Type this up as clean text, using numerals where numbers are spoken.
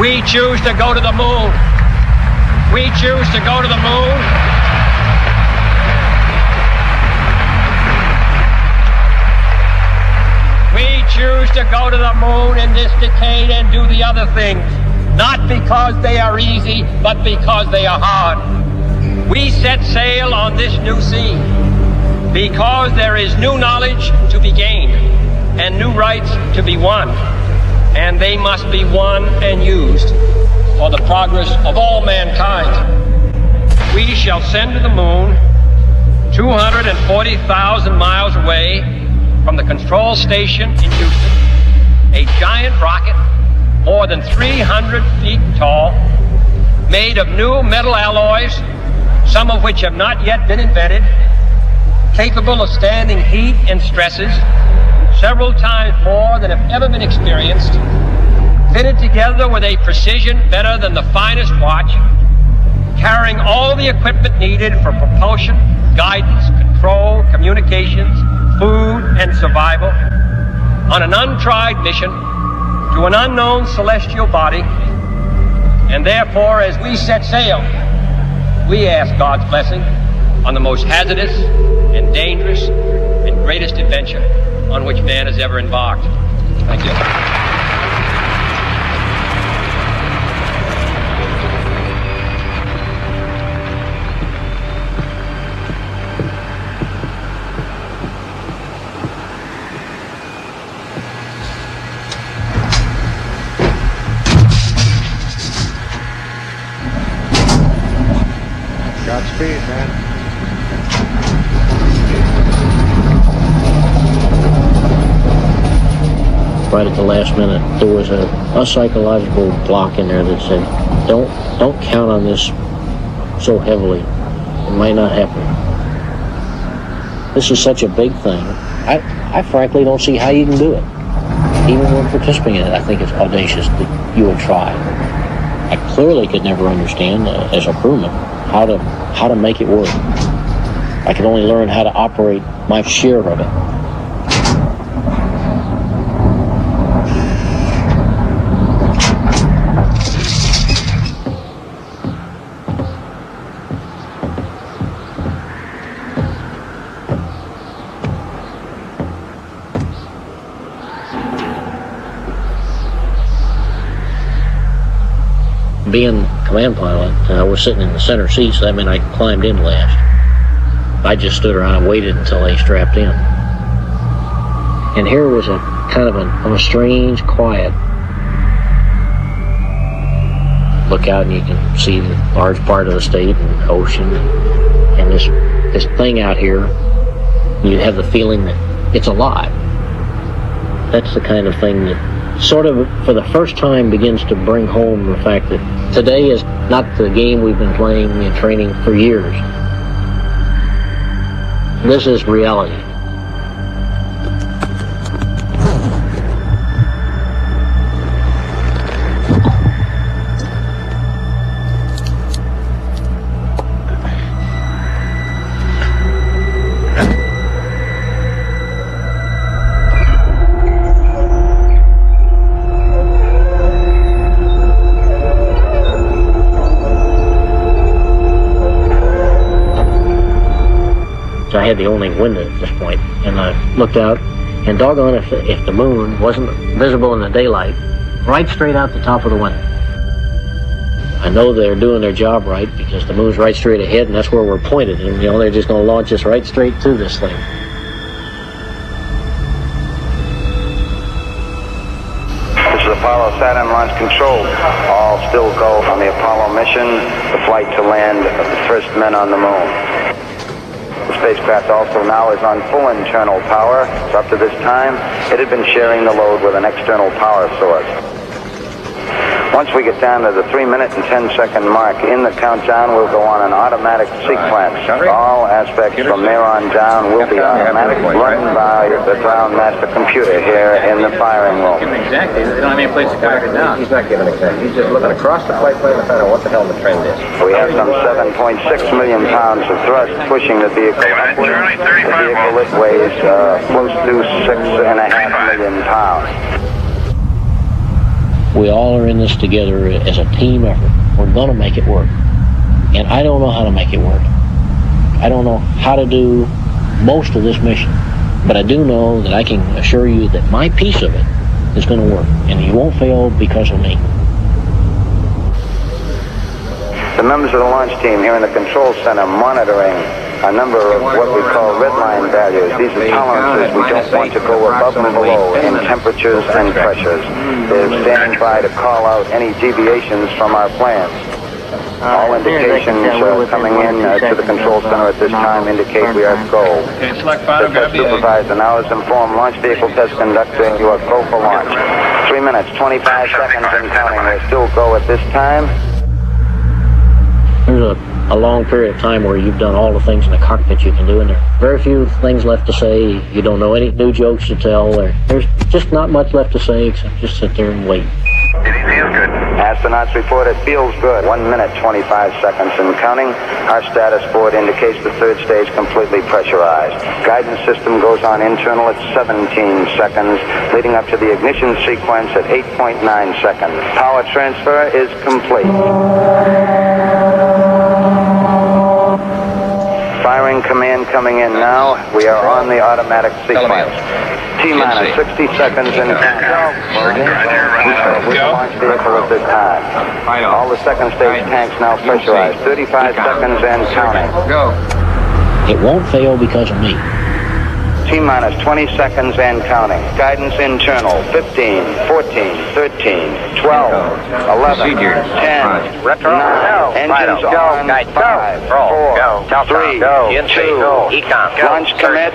We choose to go to the moon. We choose to go to the moon. We choose to go to the moon in this decade and do the other things, not because they are easy, but because they are hard. We set sail on this new sea because there is new knowledge to be gained and new rights to be won, and they must be won and used for the progress of all mankind. We shall send to the moon 240,000 miles away from the control station in Houston, a giant rocket more than 300 feet tall, made of new metal alloys, some of which have not yet been invented, capable of standing heat and stresses several times more than have ever been experienced, fitted together with a precision better than the finest watch, carrying all the equipment needed for propulsion, guidance, control, communications, food, and survival, on an untried mission to an unknown celestial body. And therefore, as we set sail, we ask God's blessing on the most hazardous and dangerous and greatest adventure on which man has ever embarked. Thank you. Godspeed, man. Right at the last minute, there was a psychological block in there that said, don't count on this so heavily. It might not happen. This is such a big thing. I frankly don't see how you can do it. Even when participating in it, I think it's audacious that you would try. I clearly could never understand, as a crewman, how to make it work. I could only learn how to operate my share of it. Being command pilot, I was sitting in the center seat, so that meant I climbed in last. I just stood around and waited until they strapped in. And here was a kind of a strange quiet. Look out and you can see the large part of the state and the ocean. And this thing out here, you have the feeling that it's alive. That's the kind of thing that sort of, for the first time, begins to bring home the fact that today is not the game we've been playing and training for years. This is reality. I had the only window at this point, and I looked out, and doggone if the moon wasn't visible in the daylight, right straight out the top of the window. I know they're doing their job right because the moon's right straight ahead, and that's where we're pointed, and they're just going to launch us right straight to this thing. This is Apollo Saturn launch control. All still go on the Apollo mission, the flight to land of the first men on the moon. The spacecraft also now is on full internal power. So up to this time, it had been sharing the load with an external power source. Once we get down to the 3-minute and 10-second mark in the countdown, we'll go on an automatic sequence. All aspects from there on down will be automatic, run by the ground master computer here in the firing room. Exactly. They don't have any place to connect it down. He's not giving exactly. He's just looking across the flight plane to find out what the hell the trend is. We have some 7.6 million pounds of thrust pushing the vehicle upward. The vehicle it weighs close to 6.5 million pounds. We all are in this together as a team effort. We're going to make it work. And I don't know how to make it work. I don't know how to do most of this mission. But I do know that I can assure you that my piece of it is going to work. And you won't fail because of me. The members of the launch team here in the control center monitoring a number of what we call red line values. These are tolerances we don't want to go above and below in temperatures and pressures. They're standing by to call out any deviations from our plans. All indications coming in to the control center at this time indicate we are go. Okay, select final, The test supervisor now has informed launch vehicle test conductor you are go for launch. 3 minutes, 25 seconds and counting. We're still go at this time. There's a long period of time where you've done all the things in the cockpit you can do, and there are very few things left to say. You don't know any new jokes to tell. There's just not much left to say except just sit there and wait. It feels good. Astronauts report it feels good. 1 minute, 25 seconds and counting. Our status board indicates the third stage completely pressurized. Guidance system goes on internal at 17 seconds, leading up to the ignition sequence at 8.9 seconds. Power transfer is complete. Firing command coming in now. We are on the automatic sequence. T-minus 60 seconds and with the launch vehicle at this time. All the second stage tanks now pressurized. 35 seconds and counting. Go. It won't fail because of me. T-minus 20 seconds and counting. Guidance internal. 15, 14, 13, 12, 11, 10, 9. Engines on. 5, 4, 3, 2. Launch commit.